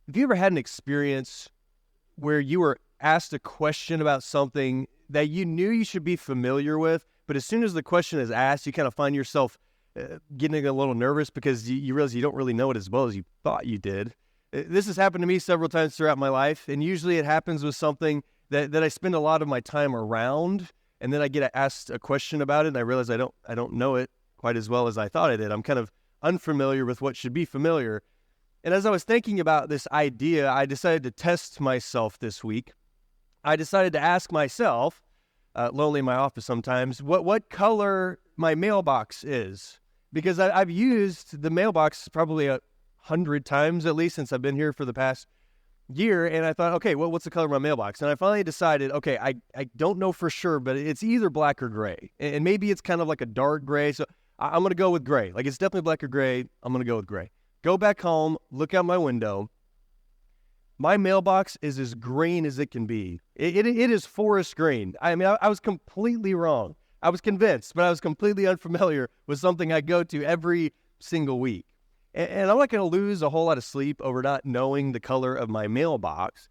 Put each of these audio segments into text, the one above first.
Have you ever had an experience where you were asked a question about something that you knew you should be familiar with, but as soon as the question is asked, you kind of find yourself getting a little nervous because you realize you don't really know it as well as you thought you did? This has happened to me several times throughout my life, and usually it happens with something that I spend a lot of my time around, and then I get asked a question about it, and I realize I don't know it quite as well as I thought I did. I'm kind of unfamiliar with what should be familiar. And as I was thinking about this idea, I decided to test myself this week. I decided to ask myself, lonely in my office sometimes, what color my mailbox is. Because I've used the mailbox probably 100 times at least since I've been here for the past year. And I thought, okay, well, what's the color of my mailbox? And I finally decided, okay, I don't know for sure, but it's either black or gray. And maybe it's kind of like a dark gray. So I'm going to go with gray. Like, it's definitely black or gray. I'm going to go with gray. Go back home, look out my window. My mailbox is as green as it can be. It is forest green. I mean, I was completely wrong. I was convinced, but I was completely unfamiliar with something I go to every single week. And I'm not going to lose a whole lot of sleep over not knowing the color of my mailbox.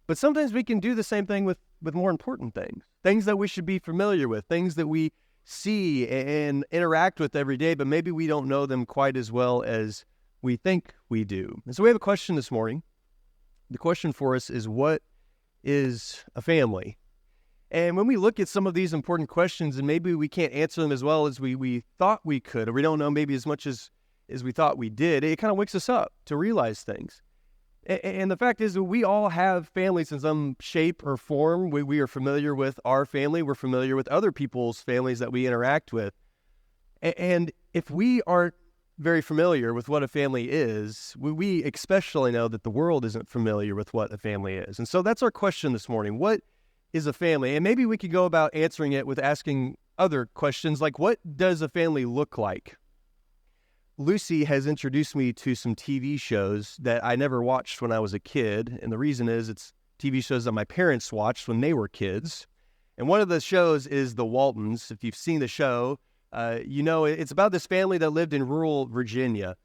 But sometimes we can do the same thing with more important things that we should be familiar with, things that we see and interact with every day, but maybe we don't know them quite as well as we think we do. And so we have a question this morning. The question for us is, what is a family? And when we look at some of these important questions, and maybe we can't answer them as well as we thought we could, or we don't know maybe as much as we thought we did, it kind of wakes us up to realize things. And the fact is that we all have families in some shape or form. We are familiar with our family. We're familiar with other people's families that we interact with. And if we aren't very familiar with what a family is, we especially know that the world isn't familiar with what a family is. And so that's our question this morning. What is a family? And maybe we could go about answering it with asking other questions like, what does a family look like? Lucy has introduced me to some TV shows that I never watched when I was a kid. And the reason is it's TV shows that my parents watched when they were kids. And one of the shows is The Waltons. If you've seen the show, you know, it's about this family that lived in rural Virginia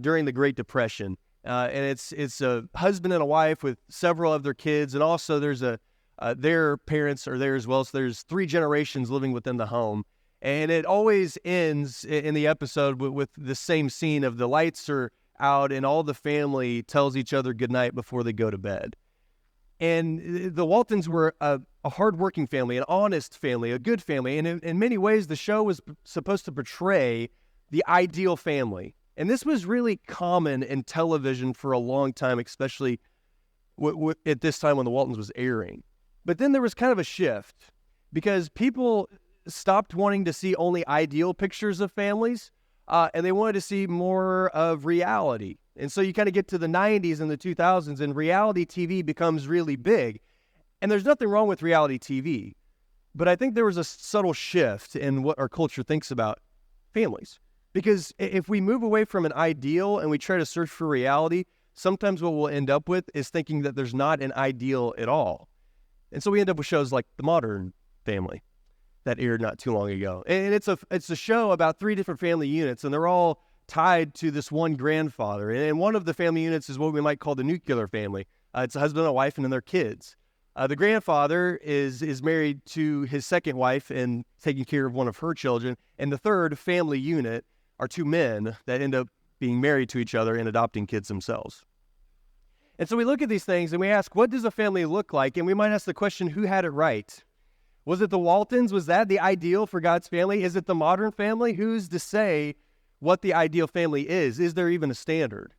during the Great Depression. And it's a husband and a wife with several of their kids. And also there's their parents are there as well. So there's 3 generations living within the home. And it always ends in the episode with the same scene of the lights are out and all the family tells each other goodnight before they go to bed. And the Waltons were a hardworking family, an honest family, a good family. And in many ways, the show was supposed to portray the ideal family. And this was really common in television for a long time, especially at this time when the Waltons was airing. But then there was kind of a shift because people stopped wanting to see only ideal pictures of families, and they wanted to see more of reality. And so you kind of get to the 90s and the 2000s, and reality TV becomes really big. And there's nothing wrong with reality TV, but I think there was a subtle shift in what our culture thinks about families. Because if we move away from an ideal and we try to search for reality, sometimes what we'll end up with is thinking that there's not an ideal at all. And so we end up with shows like The Modern Family that aired not too long ago. And it's a show about 3 different family units, and they're all tied to this one grandfather. And one of the family units is what we might call the nuclear family. It's a husband and a wife and then their kids. The grandfather is married to his second wife and taking care of one of her children. And the third family unit are 2 men that end up being married to each other and adopting kids themselves. And so we look at these things and we ask, what does a family look like? And we might ask the question, who had it right? Was it the Waltons? Was that the ideal for God's family? Is it the modern family? Who's to say what the ideal family is? Is there even a standard?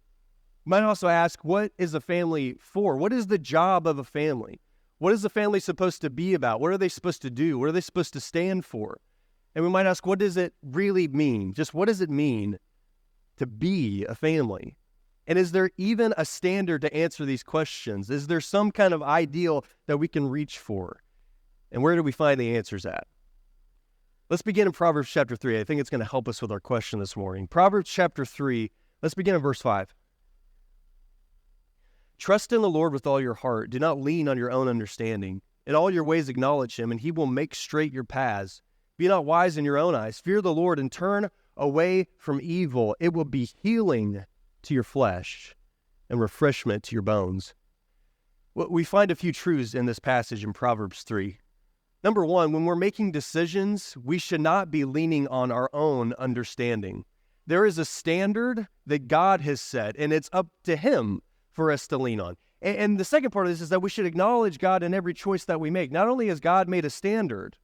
You might also ask, what is a family for? What is the job of a family? What is the family supposed to be about? What are they supposed to do? What are they supposed to stand for? And we might ask, what does it really mean? Just what does it mean to be a family? And is there even a standard to answer these questions? Is there some kind of ideal that we can reach for? And where do we find the answers at? Let's begin in Proverbs chapter 3. I think it's going to help us with our question this morning. Proverbs chapter 3, let's begin in verse 5. Trust in the Lord with all your heart. Do not lean on your own understanding. In all your ways acknowledge him, and he will make straight your paths. Be not wise in your own eyes. Fear the Lord and turn away from evil. It will be healing to your flesh and refreshment to your bones. We find a few truths in this passage in Proverbs 3. Number one, when we're making decisions, we should not be leaning on our own understanding. There is a standard that God has set, and it's up to Him for us to lean on. And the second part of this is that we should acknowledge God in every choice that we make. Not only has God made a standard,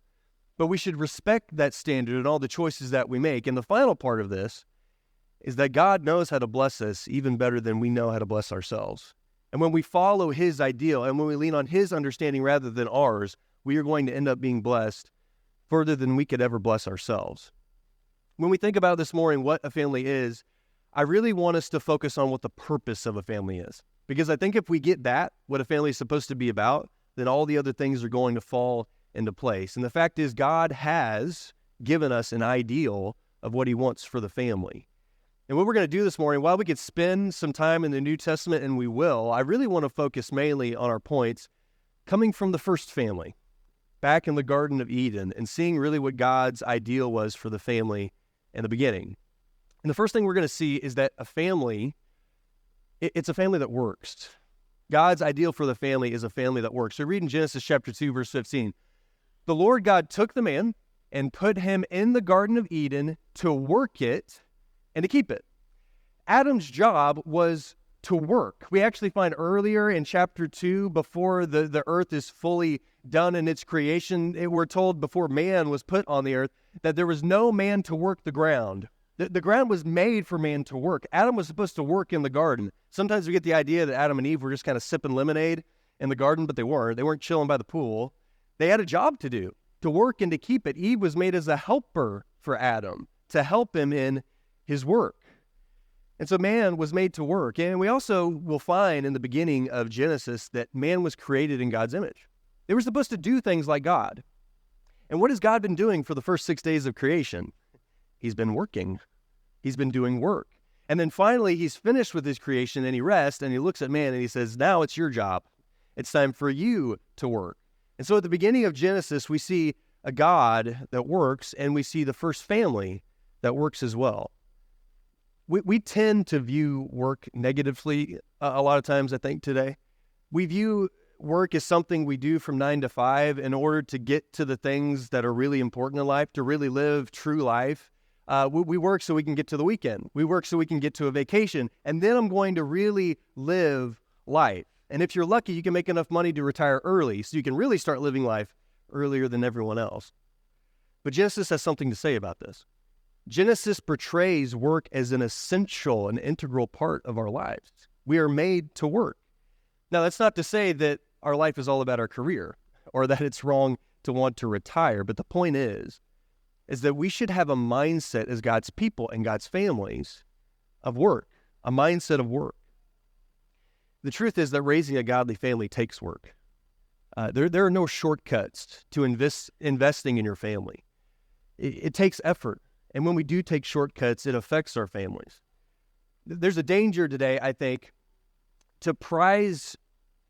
but we should respect that standard in all the choices that we make. And the final part of this is that God knows how to bless us even better than we know how to bless ourselves. And when we follow His ideal and when we lean on His understanding rather than ours, we are going to end up being blessed further than we could ever bless ourselves. When we think about this morning, what a family is, I really want us to focus on what the purpose of a family is. Because I think if we get that, what a family is supposed to be about, then all the other things are going to fall into place. And the fact is, God has given us an ideal of what He wants for the family. And what we're going to do this morning, while we could spend some time in the New Testament, and we will, I really want to focus mainly on our points coming from the first family, back in the Garden of Eden, and seeing really what God's ideal was for the family in the beginning. And the first thing we're going to see is that a family, it's a family that works. God's ideal for the family is a family that works. So read in Genesis chapter 2, verse 15. The Lord God took the man and put him in the Garden of Eden to work it and to keep it. Adam's job was to work. We actually find earlier in chapter 2, before the earth is fully done in its creation, we're told before man was put on the earth that there was no man to work the ground. The ground was made for man to work. Adam was supposed to work in the garden. Sometimes we get the idea that Adam and Eve were just kind of sipping lemonade in the garden, but they weren't. They weren't chilling by the pool. They had a job to do, to work and to keep it. Eve was made as a helper for Adam, to help him in his work. And so man was made to work. And we also will find in the beginning of Genesis that man was created in God's image. They were supposed to do things like God. And what has God been doing for the first 6 days of creation? He's been working. He's been doing work. And then finally, He's finished with His creation and He rests and He looks at man and He says, now it's your job. It's time for you to work. And so at the beginning of Genesis, we see a God that works, and we see the first family that works as well. We tend to view work negatively a lot of times, I think, today. We view work as something we do from 9 to 5 in order to get to the things that are really important in life, to really live true life. We work so we can get to the weekend. We work so we can get to a vacation. And then I'm going to really live life. And if you're lucky, you can make enough money to retire early so you can really start living life earlier than everyone else. But Genesis has something to say about this. Genesis portrays work as an essential and integral part of our lives. We are made to work. Now, that's not to say that our life is all about our career or that it's wrong to want to retire. But the point is that we should have a mindset as God's people and God's families of work, a mindset of work. The truth is that raising a godly family takes work. There are no shortcuts to investing in your family. It takes effort. And when we do take shortcuts, it affects our families. There's a danger today, I think, to prize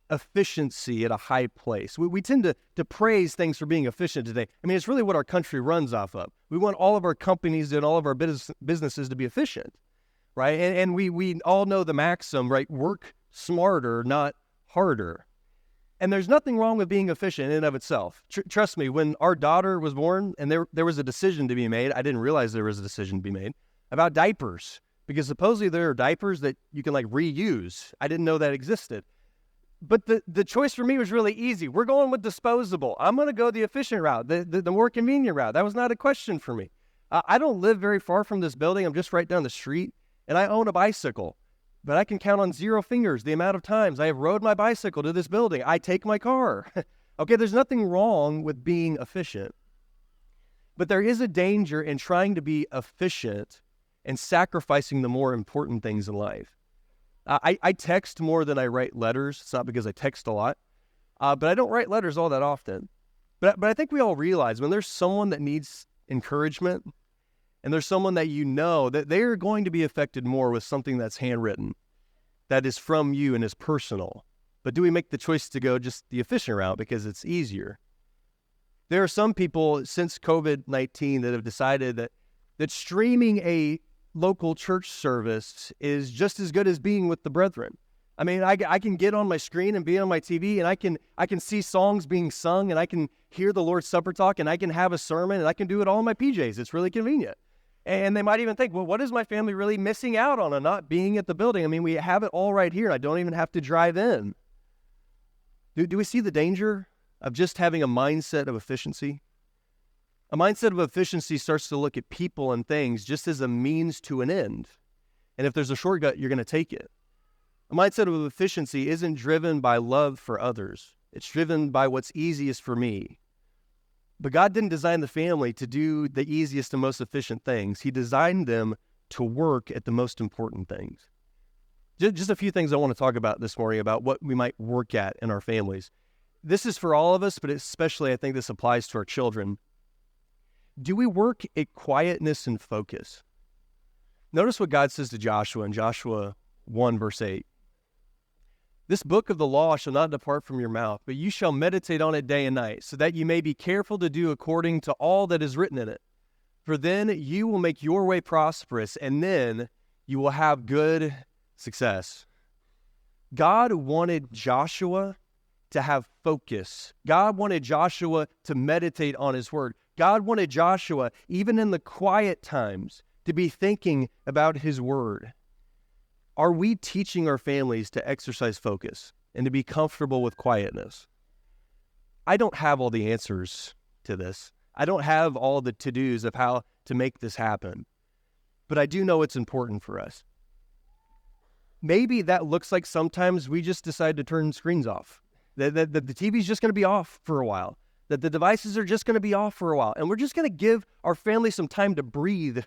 efficiency at a high place. We tend to praise things for being efficient today. I mean, it's really what our country runs off of. We want all of our companies and all of our businesses to be efficient, right? And we all know the maxim, right? Work smarter, not harder. And there's nothing wrong with being efficient in and of itself. Trust me, when our daughter was born and there was a decision to be made, I didn't realize there was a decision to be made about diapers, because supposedly there are diapers that you can like reuse. I didn't know that existed. But the choice for me was really easy. We're going with disposable. I'm going to go the efficient route, the more convenient route. That was not a question for me. I don't live very far from this building. I'm just right down the street, and I own a bicycle. But I can count on 0 fingers the amount of times I have rode my bicycle to this building. I take my car. Okay, there's nothing wrong with being efficient. But there is a danger in trying to be efficient and sacrificing the more important things in life. I text more than I write letters. It's not because I text a lot, but I don't write letters all that often. But I think we all realize when there's someone that needs encouragement, and there's someone that you know that they're going to be affected more with something that's handwritten, that is from you and is personal. But do we make the choice to go just the efficient route because it's easier? There are some people since COVID-19 that have decided that streaming a local church service is just as good as being with the brethren. I mean, I can get on my screen and be on my TV, and I can see songs being sung, and I can hear the Lord's Supper talk, and I can have a sermon, and I can do it all in my PJs. It's really convenient. And they might even think, well, what is my family really missing out on not being at the building? I mean, we have it all right here, and I don't even have to drive in. Do we see the danger of just having a mindset of efficiency? A mindset of efficiency starts to look at people and things just as a means to an end. And if there's a shortcut, you're going to take it. A mindset of efficiency isn't driven by love for others. It's driven by what's easiest for me. But God didn't design the family to do the easiest and most efficient things. He designed them to work at the most important things. Just a few things I want to talk about this morning about what we might work at in our families. This is for all of us, but especially I think this applies to our children. Do we work at quietness and focus? Notice what God says to Joshua in Joshua 1, verse 8. This book of the law shall not depart from your mouth, but you shall meditate on it day and night, so that you may be careful to do according to all that is written in it. For then you will make your way prosperous, and then you will have good success. God wanted Joshua to have focus. God wanted Joshua to meditate on his word. God wanted Joshua, even in the quiet times, to be thinking about his word. Are we teaching our families to exercise focus and to be comfortable with quietness? I don't have all the answers to this. I don't have all the to-dos of how to make this happen. But I do know it's important for us. Maybe that looks like sometimes we just decide to turn screens off. That the TV's just going to be off for a while. That the devices are just going to be off for a while. And we're just going to give our family some time to breathe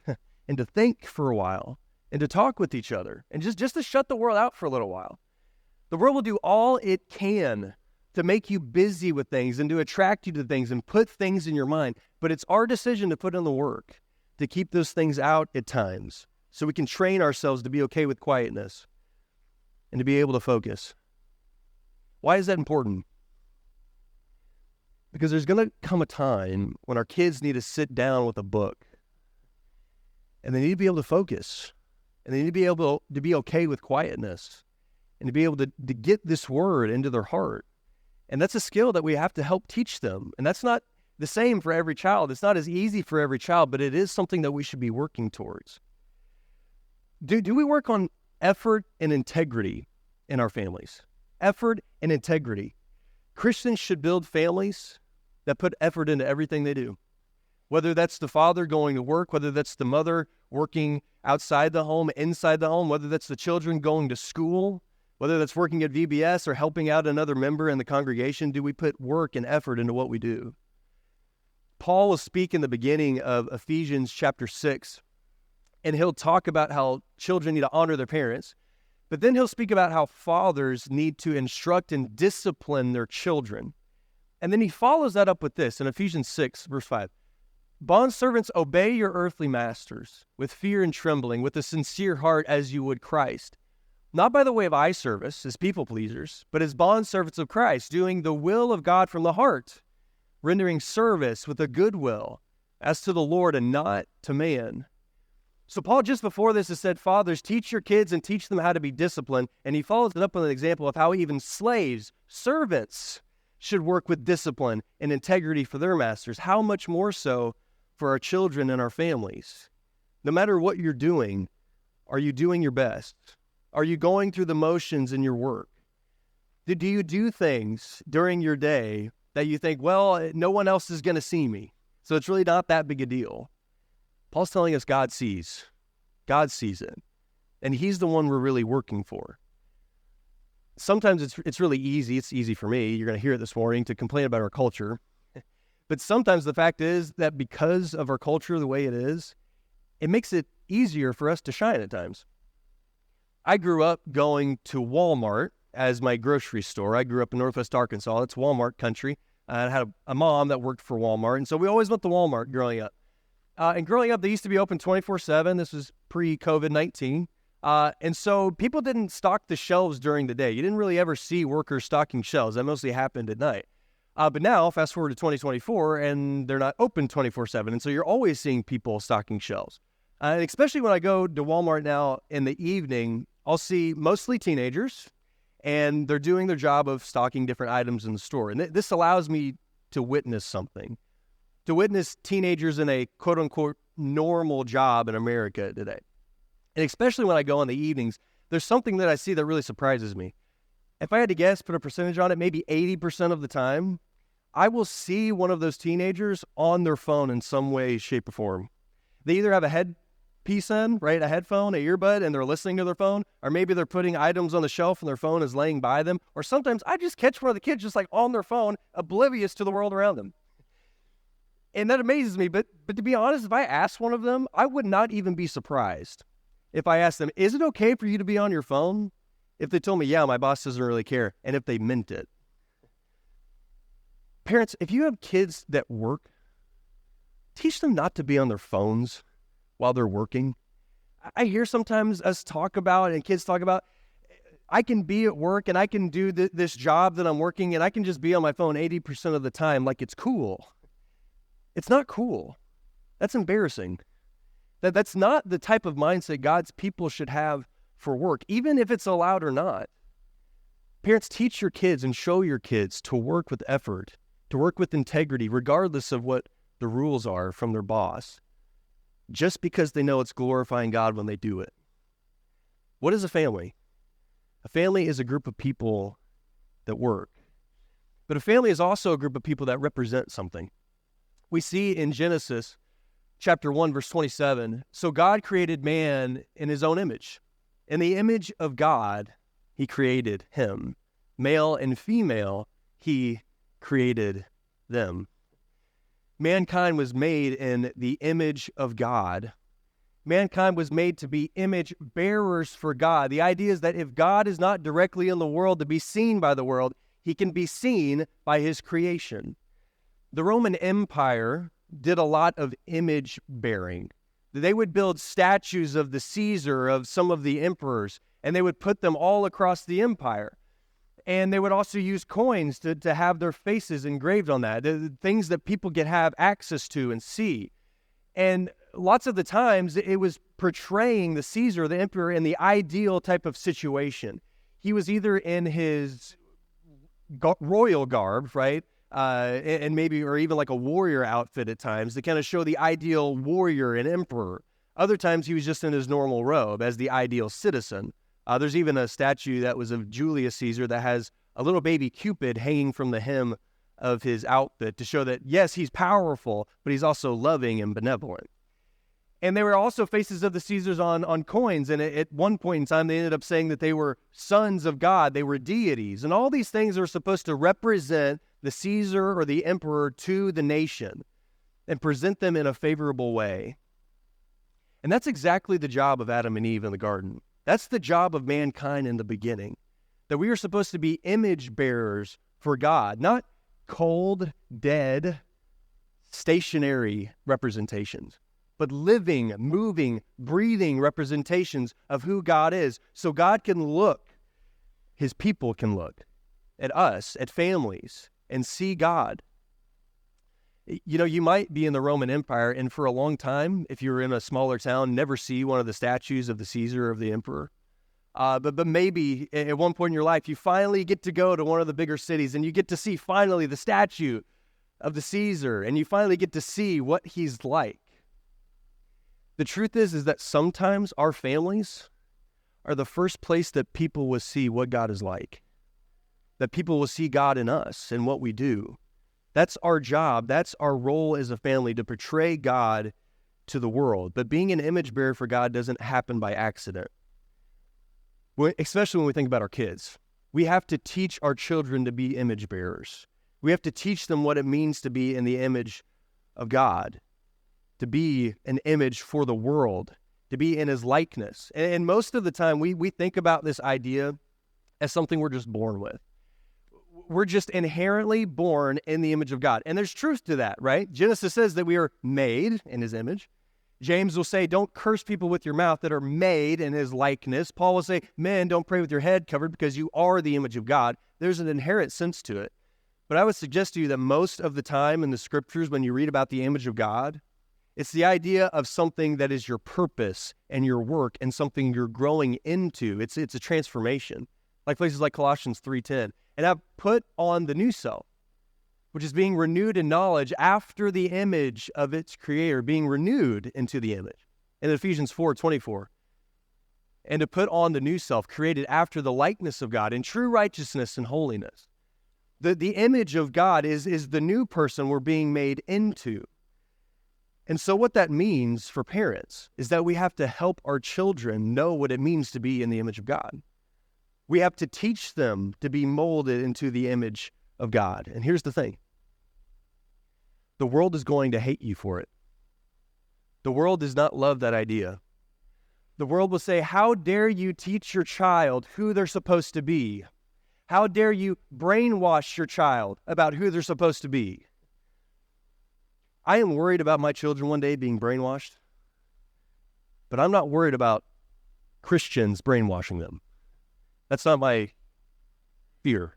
and to think for a while. And to talk with each other, and just to shut the world out for a little while. The world will do all it can to make you busy with things and to attract you to things and put things in your mind. But it's our decision to put in the work to keep those things out at times so we can train ourselves to be okay with quietness and to be able to focus. Why is that important? Because there's going to come a time when our kids need to sit down with a book and they need to be able to focus. And they need to be able to be okay with quietness and to be able to get this word into their heart. And that's a skill that we have to help teach them. And that's not the same for every child. It's not as easy for every child, but it is something that we should be working towards. Do we work on effort and integrity in our families? Effort and integrity. Christians should build families that put effort into everything they do. Whether that's the father going to work, whether that's the mother working outside the home, inside the home, whether that's the children going to school, whether that's working at VBS or helping out another member in the congregation, do we put work and effort into what we do? Paul will speak in the beginning of Ephesians chapter 6, and he'll talk about how children need to honor their parents, but then he'll speak about how fathers need to instruct and discipline their children. And then he follows that up with this in Ephesians 6, verse 5. Bondservants, obey your earthly masters with fear and trembling, with a sincere heart as you would Christ, not by the way of eye service as people pleasers, but as bondservants of Christ, doing the will of God from the heart, rendering service with a good will as to the Lord and not to man. So Paul just before this has said, fathers, teach your kids and teach them how to be disciplined. And he follows it up with an example of how even slaves, servants, should work with discipline and integrity for their masters. How much more so for our children and our families? No matter what you're doing, are you doing your best? Are you going through the motions in your work? Do you do things during your day that you think, well, no one else is going to see me, so it's really not that big a deal? Paul's telling us God sees. God sees it. And he's the one we're really working for. Sometimes it's really easy. It's easy for me. You're going to hear it this morning to complain about our culture. But sometimes the fact is that because of our culture the way it is, it makes it easier for us to shine at times. I grew up going to Walmart as my grocery store. I grew up in Northwest Arkansas. It's Walmart country. I had a mom that worked for Walmart, and so we always went to Walmart growing up. And growing up, they used to be open 24/7. This was pre-COVID-19. And so people didn't stock the shelves during the day. You didn't really ever see workers stocking shelves. That mostly happened at night. But now, fast forward to 2024, and they're not open 24/7. And so you're always seeing people stocking shelves. And especially when I go to Walmart now in the evening, I'll see mostly teenagers and they're doing their job of stocking different items in the store. And this allows me to witness something, to witness teenagers in a quote-unquote normal job in America today. And especially when I go in the evenings, there's something that I see that really surprises me. If I had to guess, put a percentage on it, maybe 80% of the time, I will see one of those teenagers on their phone in some way, shape, or form. They either have a headpiece in, right, a headphone, an earbud, and they're listening to their phone, or maybe they're putting items on the shelf and their phone is laying by them, or sometimes I just catch one of the kids just like on their phone, oblivious to the world around them. And that amazes me, but to be honest, if I asked one of them, I would not even be surprised if I asked them, is it okay for you to be on your phone? If they told me, yeah, my boss doesn't really care, and if they meant it. Parents, if you have kids that work, teach them not to be on their phones while they're working. I hear sometimes us talk about, and kids talk about, I can be at work and I can do this job that I'm working and I can just be on my phone 80% of the time like it's cool. It's not cool. That's embarrassing. That's not the type of mindset God's people should have for work, even if it's allowed or not. Parents, teach your kids and show your kids to work with effort, to work with integrity, regardless of what the rules are from their boss, just because they know it's glorifying God when they do it. What is a family? A family is a group of people that work. But a family is also a group of people that represent something. We see in Genesis chapter 1, verse 27, so God created man in his own image. In the image of God, he created him. Male and female, he created them. Mankind was made in the image of God. Mankind was made to be image bearers for God. The idea is that if God is not directly in the world to be seen by the world, he can be seen by his creation. The Roman Empire did a lot of image bearing. They would build statues of the Caesar, of some of the emperors, and they would put them all across the empire. And they would also use coins to have their faces engraved on that, the things that people could have access to and see. And lots of the times, it was portraying the Caesar, the emperor, in the ideal type of situation. He was either in his royal garb, right? And maybe, or even like a warrior outfit at times to kind of show the ideal warrior and emperor. Other times he was just in his normal robe as the ideal citizen. There's even a statue that was of Julius Caesar that has a little baby Cupid hanging from the hem of his outfit to show that, yes, he's powerful, but he's also loving and benevolent. And there were also faces of the Caesars on coins. And at one point in time, they ended up saying that they were sons of God. They were deities. And all these things are supposed to represent the Caesar or the emperor to the nation and present them in a favorable way. And that's exactly the job of Adam and Eve in the garden. That's the job of mankind in the beginning, that we are supposed to be image bearers for God, not cold, dead, stationary representations, but living, moving, breathing representations of who God is. So God can look, his people can look at us, at families, and see God. You know, you might be in the Roman Empire, and for a long time, if you were in a smaller town, never see one of the statues of the Caesar or of the emperor. But maybe at one point in your life, you finally get to go to one of the bigger cities, and you get to see finally the statue of the Caesar, and you finally get to see what he's like. The truth is that sometimes our families are the first place that people will see what God is like, that people will see God in us and what we do. That's our job. That's our role as a family, to portray God to the world. But being an image bearer for God doesn't happen by accident. Especially when we think about our kids. We have to teach our children to be image bearers. We have to teach them what it means to be in the image of God, to be an image for the world, to be in his likeness. And most of the time, we think about this idea as something we're just born with. We're just inherently born in the image of God. And there's truth to that, right? Genesis says that we are made in his image. James will say, don't curse people with your mouth that are made in his likeness. Paul will say, men, don't pray with your head covered because you are the image of God. There's an inherent sense to it. But I would suggest to you that most of the time in the scriptures, when you read about the image of God, it's the idea of something that is your purpose and your work and something you're growing into. It's a transformation. like places like Colossians 3:10. And have put on the new self, which is being renewed in knowledge after the image of its creator, being renewed into the image. In Ephesians 4:24. And to put on the new self, created after the likeness of God in true righteousness and holiness. The image of God is the new person we're being made into. And so what that means for parents is that we have to help our children know what it means to be in the image of God. We have to teach them to be molded into the image of God. And here's the thing. The world is going to hate you for it. The world does not love that idea. The world will say, how dare you teach your child who they're supposed to be? How dare you brainwash your child about who they're supposed to be? I am worried about my children one day being brainwashed, but I'm not worried about Christians brainwashing them. That's not my fear.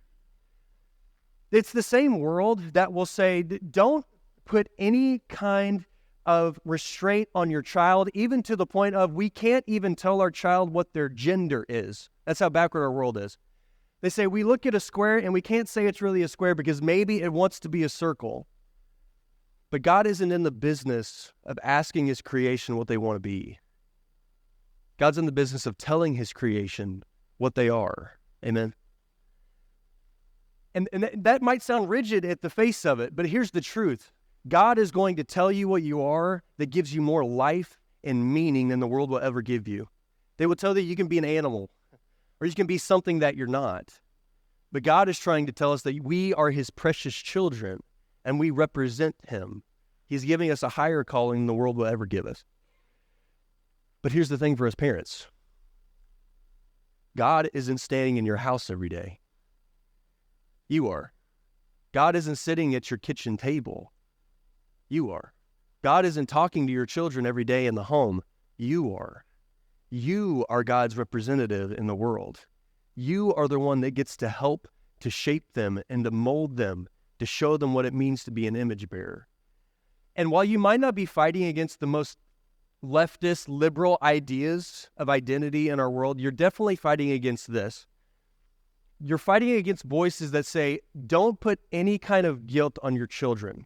It's the same world that will say, don't put any kind of restraint on your child, even to the point of we can't even tell our child what their gender is. That's how backward our world is. They say we look at a square and we can't say it's really a square because maybe it wants to be a circle. But God isn't in the business of asking his creation what they want to be. God's in the business of telling his creation what they are. Amen. And that might sound rigid at the face of it, but here's the truth. God is going to tell you what you are that gives you more life and meaning than the world will ever give you. They will tell you you can be an animal or you can be something that you're not. But God is trying to tell us that we are his precious children and we represent him. He's giving us a higher calling than the world will ever give us. But here's the thing for us parents. God isn't standing in your house every day. You are. God isn't sitting at your kitchen table. You are. God isn't talking to your children every day in the home. You are. You are God's representative in the world. You are the one that gets to help to shape them and to mold them, to show them what it means to be an image bearer. And while you might not be fighting against the most leftist, liberal ideas of identity in our world, you're definitely fighting against this. You're fighting against voices that say, don't put any kind of guilt on your children.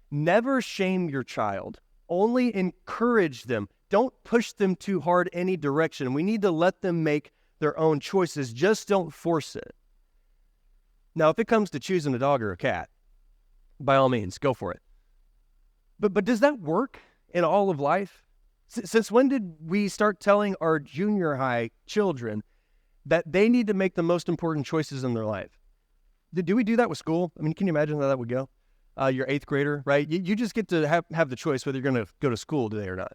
Never shame your child. Only encourage them. Don't push them too hard any direction. We need to let them make their own choices. Just don't force it. Now, if it comes to choosing a dog or a cat, by all means, go for it. But does that work in all of life? Since when did we start telling our junior high children that they need to make the most important choices in their life? Do we do that with school? I mean, can you imagine how that would go? Your eighth grader, right? You just get to have the choice whether you're going to go to school today or not.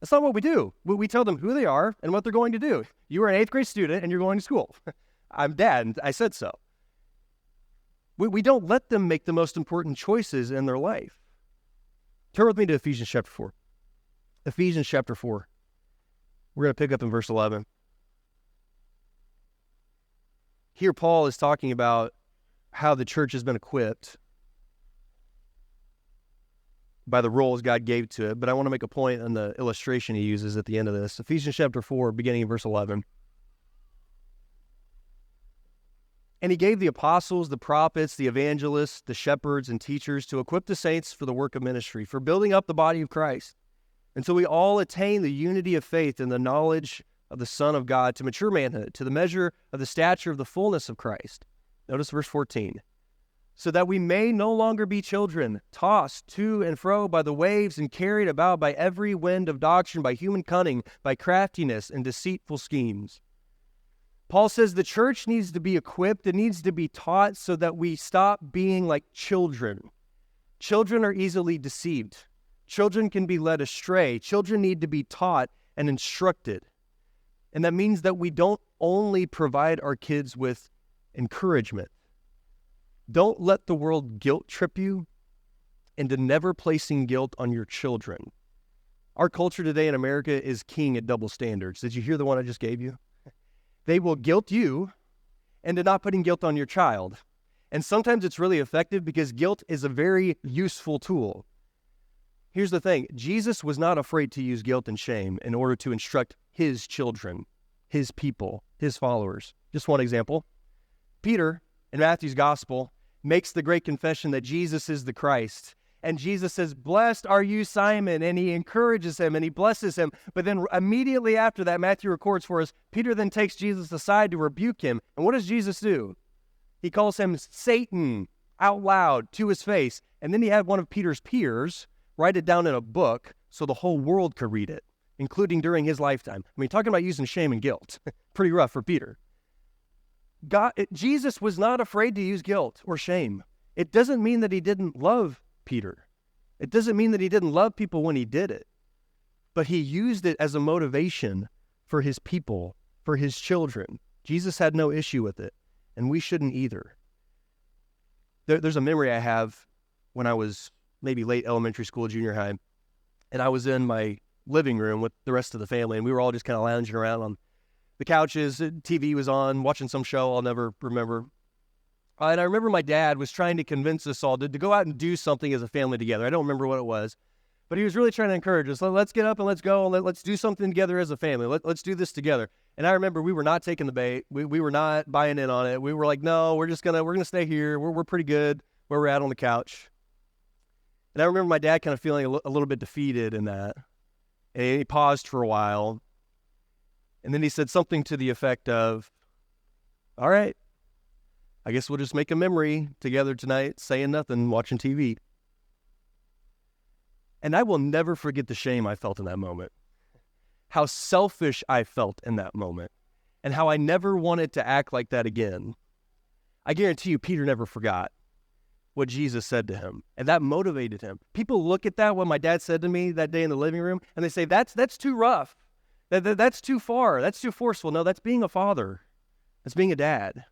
That's not what we do. We tell them who they are and what they're going to do. You are an eighth grade student and you're going to school. I'm dad and I said so. We don't let them make the most important choices in their life. Turn with me to Ephesians chapter 4. Ephesians chapter 4. We're going to pick up in verse 11. Here Paul is talking about how the church has been equipped by the roles God gave to it, but I want to make a point on the illustration he uses at the end of this. Ephesians chapter 4, beginning in verse 11. And he gave the apostles, the prophets, the evangelists, the shepherds, and teachers to equip the saints for the work of ministry, for building up the body of Christ, until we all attain the unity of faith and the knowledge of the Son of God, to mature manhood, to the measure of the stature of the fullness of Christ. Notice verse 14. So that we may no longer be children, tossed to and fro by the waves and carried about by every wind of doctrine, by human cunning, by craftiness and deceitful schemes. Paul says the church needs to be equipped, it needs to be taught so that we stop being like children. Children are easily deceived. Children can be led astray. Children need to be taught and instructed. And that means that we don't only provide our kids with encouragement. Don't let the world guilt trip you into never placing guilt on your children. Our culture today in America is king at double standards. Did you hear the one I just gave you? They will guilt you into not putting guilt on your child. And sometimes it's really effective because guilt is a very useful tool. Here's the thing. Jesus was not afraid to use guilt and shame in order to instruct his children, his people, his followers. Just one example. Peter, in Matthew's gospel, makes the great confession that Jesus is the Christ. And Jesus says, "Blessed are you, Simon," and he encourages him and he blesses him. But then immediately after that, Matthew records for us, Peter then takes Jesus aside to rebuke him. And what does Jesus do? He calls him Satan out loud to his face. And then he had one of Peter's peers write it down in a book so the whole world could read it, including during his lifetime. I mean, talking about using shame and guilt. Pretty rough for Peter. Jesus was not afraid to use guilt or shame. It doesn't mean that he didn't love Peter. It doesn't mean that he didn't love people when he did it. But he used it as a motivation for his people, for his children. Jesus had no issue with it, and we shouldn't either. There's a memory I have when I was maybe late elementary school, junior high, and I was in my living room with the rest of the family, and we were all just kind of lounging around on the couches. TV was on, watching some show I'll never remember. And I remember my dad was trying to convince us all to go out and do something as a family together. I don't remember what it was, but he was really trying to encourage us. Let's get up and let's go, and let's do something together as a family. Let's do this together. And I remember we were not taking the bait. We were not buying in on it. We were like, no, we're gonna stay here. We're pretty good where we're at on the couch. And I remember my dad kind of feeling a little bit defeated in that. And he paused for a while. And then he said something to the effect of, "All right, I guess we'll just make a memory together tonight, saying nothing, watching TV." And I will never forget the shame I felt in that moment. How selfish I felt in that moment. And how I never wanted to act like that again. I guarantee you, Peter never forgot what Jesus said to him. And that motivated him. People look at that, what my dad said to me that day in the living room, and they say, that's too rough. That's too far. That's too forceful. No, that's being a father. That's being a dad.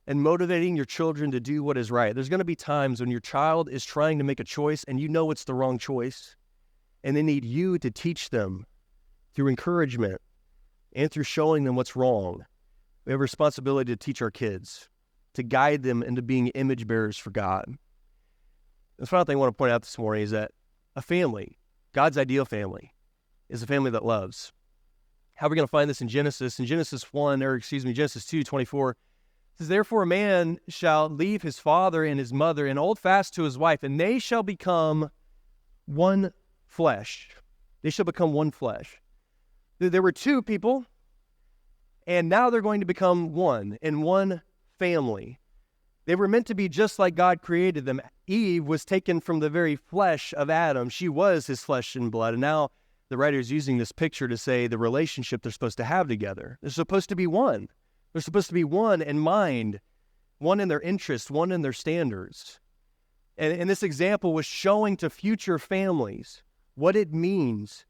And motivating your children to do what is right. There's going to be times when your child is trying to make a choice and you know it's the wrong choice. And they need you to teach them through encouragement and through showing them what's wrong. We have a responsibility to teach our kids, to guide them into being image bearers for God. The final thing I want to point out this morning is that a family, God's ideal family, is a family that loves. How are we going to find this in Genesis? In Genesis 2:24, it says, "Therefore a man shall leave his father and his mother and hold fast to his wife, and they shall become one flesh." They shall become one flesh. There were two people, and now they're going to become one in one family. They were meant to be just like God created them. Eve was taken from the very flesh of Adam. She was his flesh and blood, and now the writer is using this picture to say the relationship they're supposed to have together. They're supposed to be one. They're supposed to be one in mind, one in their interests, one in their standards. And this example was showing to future families what it means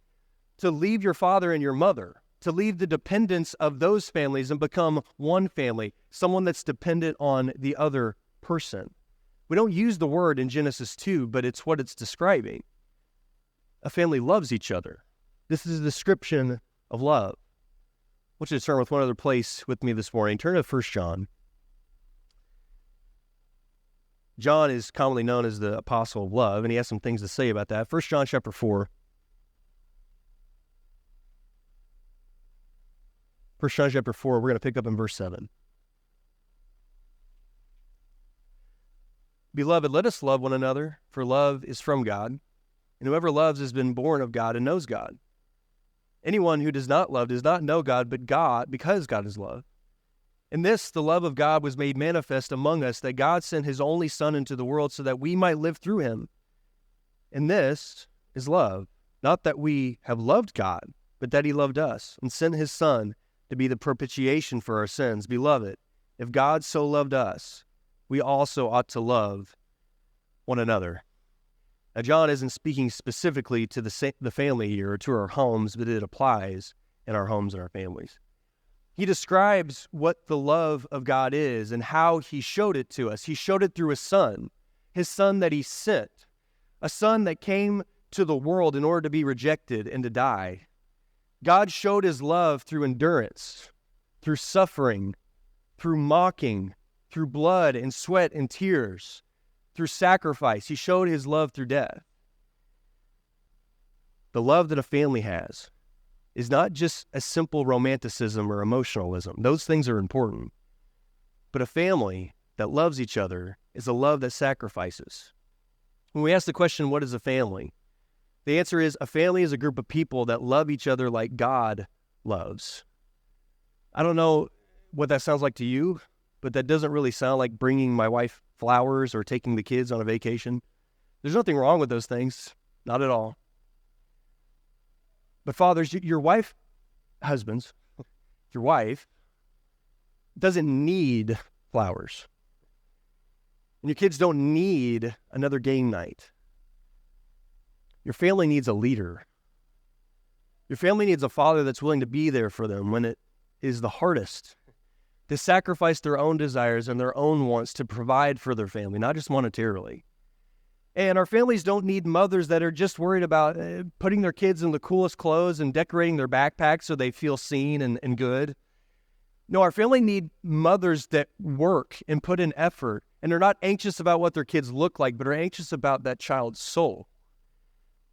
to leave your father and your mother, to leave the dependence of those families and become one family, someone that's dependent on the other person. We don't use the word in Genesis 2, but it's what it's describing. A family loves each other. This is a description of love. I want you to turn with one other place with me this morning. Turn to 1 John. John is commonly known as the apostle of love, and he has some things to say about that. 1 John chapter 4. 1 John chapter 4, we're going to pick up in verse 7. "Beloved, let us love one another, for love is from God, and whoever loves has been born of God and knows God. Anyone who does not love does not know God, but God, because God is love. In this, the love of God was made manifest among us, that God sent his only Son into the world so that we might live through him. And this is love, not that we have loved God, but that he loved us and sent his Son to be the propitiation for our sins. Beloved, if God so loved us, we also ought to love one another." Now, John isn't speaking specifically to the family here or to our homes, but it applies in our homes and our families. He describes what the love of God is and how he showed it to us. He showed it through his Son that he sent, a Son that came to the world in order to be rejected and to die. God showed his love through endurance, through suffering, through mocking, through blood and sweat and tears, through sacrifice. He showed his love through death. The love that a family has is not just a simple romanticism or emotionalism. Those things are important. But a family that loves each other is a love that sacrifices. When we ask the question, what is a family? The answer is a family is a group of people that love each other like God loves. I don't know what that sounds like to you, but that doesn't really sound like bringing my wife flowers or taking the kids on a vacation. There's nothing wrong with those things, not at all. But fathers, your wife, husbands, your wife doesn't need flowers. And your kids don't need another game night. Your family needs a leader. Your family needs a father that's willing to be there for them when it is the hardest, to sacrifice their own desires and their own wants to provide for their family, not just monetarily. And our families don't need mothers that are just worried about putting their kids in the coolest clothes and decorating their backpacks so they feel seen and good. No, our family need mothers that work and put in effort, and are not anxious about what their kids look like, but are anxious about that child's soul.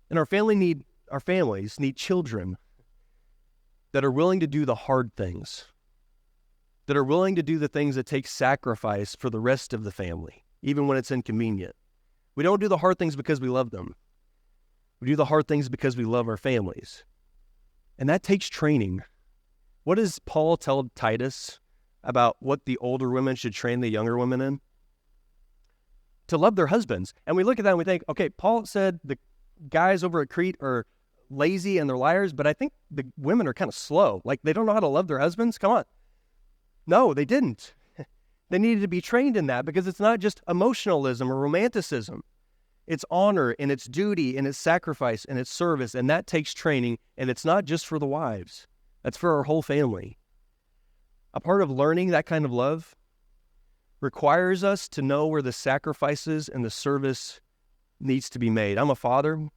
And our families need children that are willing to do the hard things, that are willing to do the things that take sacrifice for the rest of the family, even when it's inconvenient. We don't do the hard things because we love them. We do the hard things because we love our families. And that takes training. What does Paul tell Titus about what the older women should train the younger women in? To love their husbands. And we look at that and we think, okay, Paul said the guys over at Crete are lazy and they're liars, but I think the women are kind of slow. Like they don't know how to love their husbands. Come on. No, they didn't. They needed to be trained in that because it's not just emotionalism or romanticism. It's honor and it's duty and it's sacrifice and it's service, and that takes training, and it's not just for the wives. That's for our whole family. A part of learning that kind of love requires us to know where the sacrifices and the service needs to be made. I'm a father.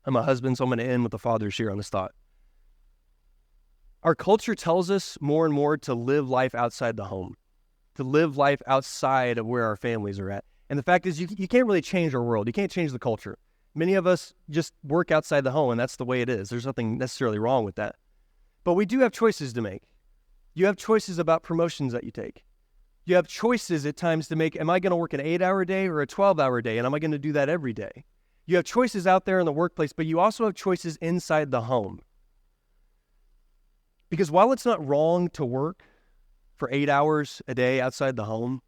I'm a husband, so I'm going to end with the fathers here on this thought. Our culture tells us more and more to live life outside the home, to live life outside of where our families are at. And the fact is, you can't really change our world. You can't change the culture. Many of us just work outside the home, and that's the way it is. There's nothing necessarily wrong with that. But we do have choices to make. You have choices about promotions that you take. You have choices at times to make. Am I going to work an 8-hour day or a 12-hour day? And am I going to do that every day? You have choices out there in the workplace, but you also have choices inside the home. Because while it's not wrong to work for 8 hours a day outside the home,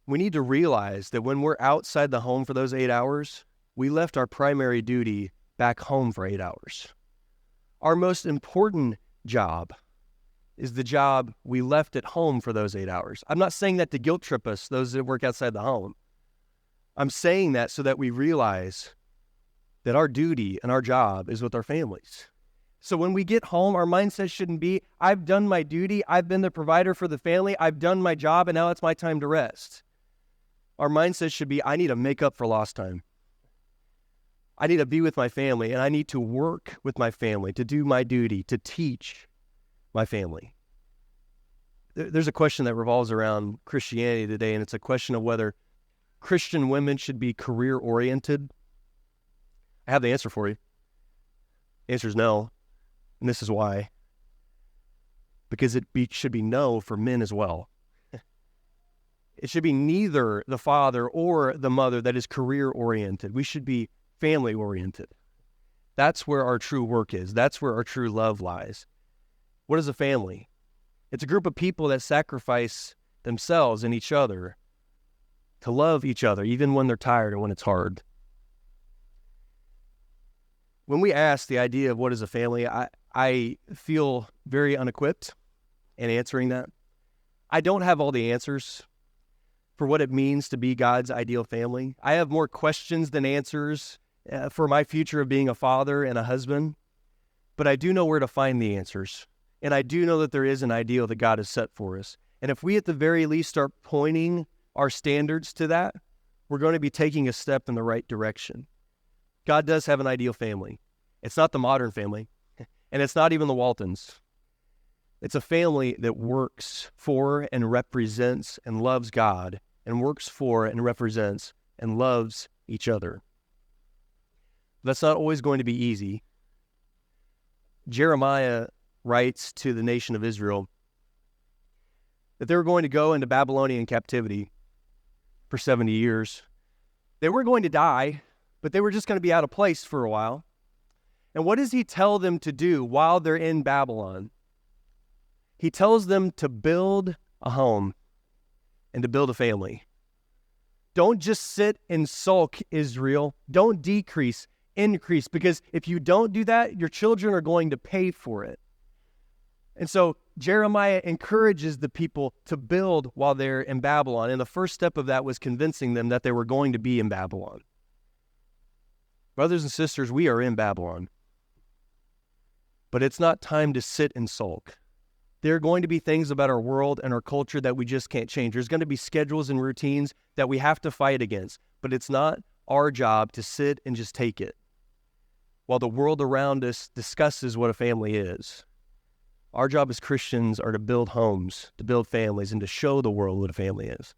we need to realize that when we're outside the home for those 8 hours, we left our primary duty back home for 8 hours. Our most important job is the job we left at home for those 8 hours. I'm not saying that to guilt trip us, those that work outside the home. I'm saying that so that we realize that our duty and our job is with our families. So when we get home, our mindset shouldn't be, I've done my duty, I've been the provider for the family, I've done my job, and now it's my time to rest. Our mindset should be, I need to make up for lost time. I need to be with my family, and I need to work with my family, to do my duty, to teach my family. There's a question that revolves around Christianity today, and it's a question of whether Christian women should be career-oriented. I have the answer for you. The answer is no, and this is why. Because it should be no for men as well. It should be neither the father or the mother that is career-oriented. We should be family-oriented. That's where our true work is. That's where our true love lies. What is a family? It's a group of people that sacrifice themselves and each other to love each other, even when they're tired or when it's hard. When we ask the idea of what is a family, I feel very unequipped in answering that. I don't have all the answers for what it means to be God's ideal family. I have more questions than answers for my future of being a father and a husband, but I do know where to find the answers. And I do know that there is an ideal that God has set for us. And if we at the very least start pointing our standards to that, we're going to be taking a step in the right direction. God does have an ideal family. It's not the modern family, and it's not even the Waltons. It's a family that works for and represents and loves God, and works for and represents and loves each other. That's not always going to be easy. Jeremiah writes to the nation of Israel that they were going to go into Babylonian captivity for 70 years. They were going to die, but they were just going to be out of place for a while. And what does he tell them to do while they're in Babylon? He tells them to build a home and to build a family. Don't just sit and sulk, Israel. Don't decrease, increase, because if you don't do that, your children are going to pay for it. And so Jeremiah encourages the people to build while they're in Babylon. And the first step of that was convincing them that they were going to be in Babylon. Brothers and sisters, we are in Babylon. But it's not time to sit and sulk. There are going to be things about our world and our culture that we just can't change. There's going to be schedules and routines that we have to fight against. But it's not our job to sit and just take it while the world around us discusses what a family is. Our job as Christians are to build homes, to build families, and to show the world what a family is.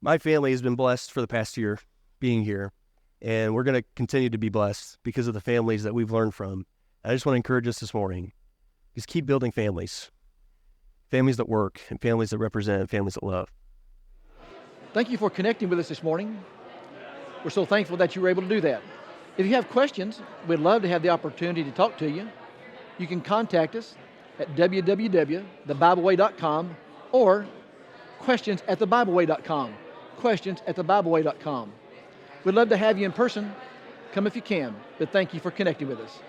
My family has been blessed for the past year being here, and we're going to continue to be blessed because of the families that we've learned from. I just want to encourage us this morning, just keep building families. Families that work, and families that represent, and families that love. Thank you for connecting with us this morning. We're so thankful that you were able to do that. If you have questions, we'd love to have the opportunity to talk to you. You can contact us at www.thebibleway.com or questions@thebibleway.com. Questions@thebibleway.com. We'd love to have you in person. Come if you can, but thank you for connecting with us.